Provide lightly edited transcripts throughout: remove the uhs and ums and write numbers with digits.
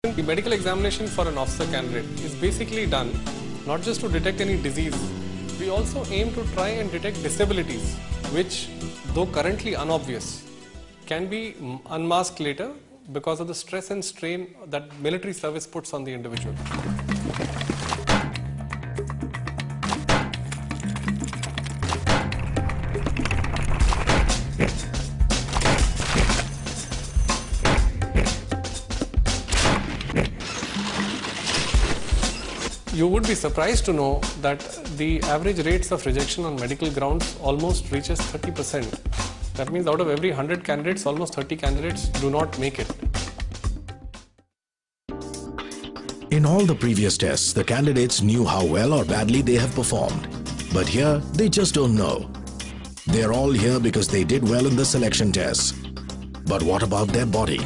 The medical examination for an officer candidate is basically done not just to detect any disease, we also aim to try and detect disabilities which, though currently unobvious, can be unmasked later because of the stress and strain that military service puts on the individual. You would be surprised to know that the average rates of rejection on medical grounds almost reaches 30%. That means out of every 100 candidates, almost 30 candidates do not make it. In all the previous tests, the candidates knew how well or badly they have performed. But here, they just don't know. They're all here because they did well in the selection tests. But what about their body?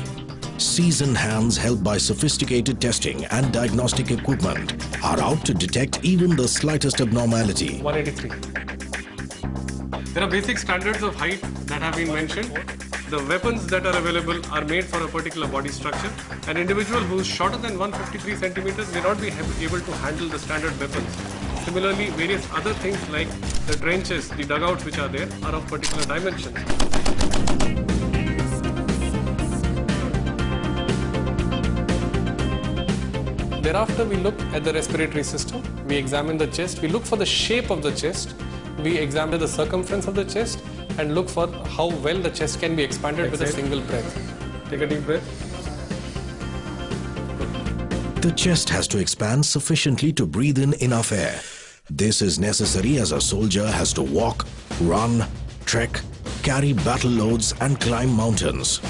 Seasoned hands helped by sophisticated testing and diagnostic equipment are out to detect even the slightest abnormality. 183. There are basic standards of height that have been mentioned. The weapons that are available are made for a particular body structure. An individual who is shorter than 153 centimeters may not be able to handle the standard weapons. Similarly, various other things like the trenches, the dugouts which are there are of particular dimensions. Thereafter, we look at the respiratory system, we examine the chest, we look for the shape of the chest, we examine the circumference of the chest and look for how well the chest can be expanded with a single breath. Take a deep breath. The chest has to expand sufficiently to breathe in enough air. This is necessary as a soldier has to walk, run, trek, carry battle loads and climb mountains.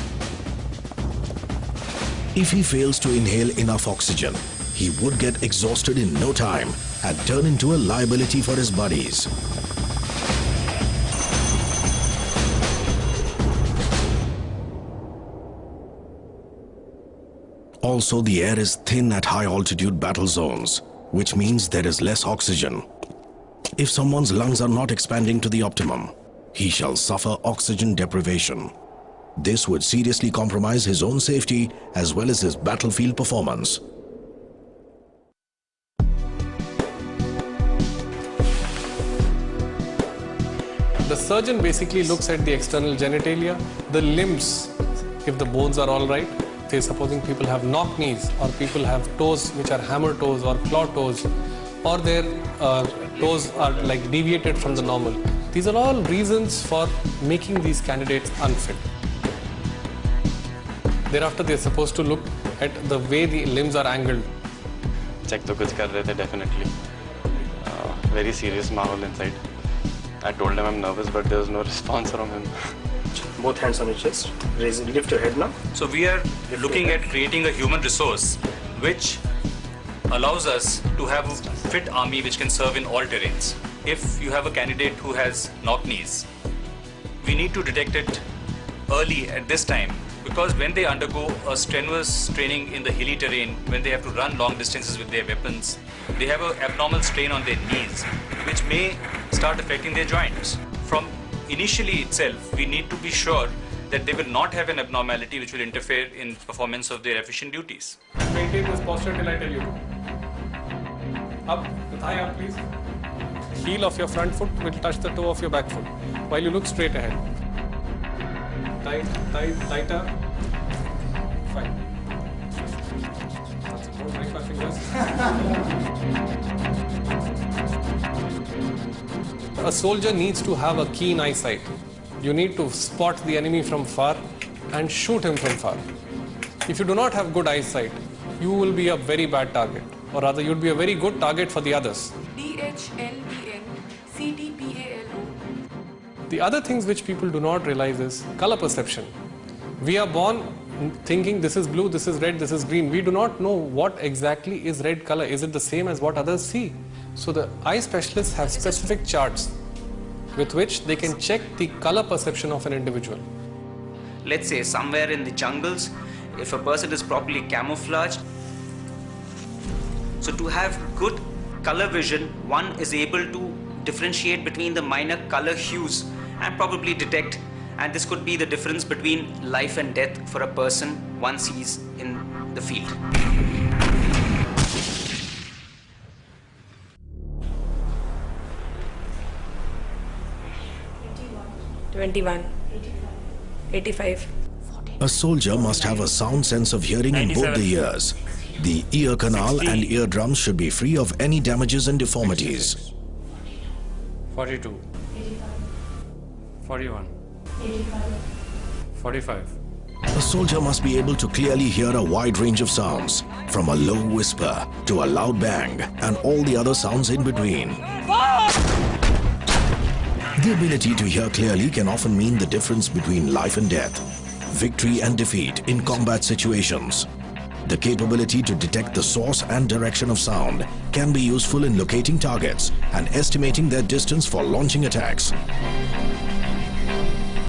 If he fails to inhale enough oxygen, he would get exhausted in no time and turn into a liability for his buddies. Also, the air is thin at high altitude battle zones, which means there is less oxygen. If someone's lungs are not expanding to the optimum, he shall suffer oxygen deprivation. This would seriously compromise his own safety as well as his battlefield performance. The surgeon basically looks at the external genitalia, the limbs, if the bones are all right. Say supposing people have knock knees or people have toes which are hammer toes or claw toes, or their toes are like deviated from the normal. These are all reasons for making these candidates unfit. Thereafter, they are supposed to look at the way the limbs are angled. Check to kuch kar rahe the, definitely. Very serious mahal inside. I told him I'm nervous, but there was no response from him. Both hands on your chest. Lift your head now. So we are looking at creating a human resource which allows us to have a fit army which can serve in all terrains. If you have a candidate who has knock knees, we need to detect it early at this time, because when they undergo a strenuous training in the hilly terrain, when they have to run long distances with their weapons, they have an abnormal strain on their knees, which may start affecting their joints. From initially itself, we need to be sure that they will not have an abnormality which will interfere in performance of their efficient duties. Maintain this posture till I tell you to. Up, the thigh up please. Heel of your front foot will touch the toe of your back foot while you look straight ahead. Tight, tight, tighter. Fine. Don't break my fingers. A soldier needs to have a keen eyesight. You need to spot the enemy from far and shoot him from far. If you do not have good eyesight, you will be a very bad target, or rather you'll be a very good target for the others. DHLEN-CDPALO. The other things which people do not realize is color perception. We are born thinking this is blue, this is red, this is green. We do not know what exactly is red color. Is it the same as what others see? So the eye specialists have specific charts with which they can check the color perception of an individual. Let's say somewhere in the jungles, if a person is properly camouflaged. So to have good color vision, one is able to differentiate between the minor color hues and probably detect and this could be the difference between life and death for a person once he's in the field. A soldier must have a sound sense of hearing in both the ears. The ear canal and eardrums should be free of any damages and deformities. 42. 41. 45. A soldier must be able to clearly hear a wide range of sounds, from a low whisper to a loud bang and all the other sounds in between. The ability to hear clearly can often mean the difference between life and death, victory and defeat in combat situations. The capability to detect the source and direction of sound can be useful in locating targets and estimating their distance for launching attacks.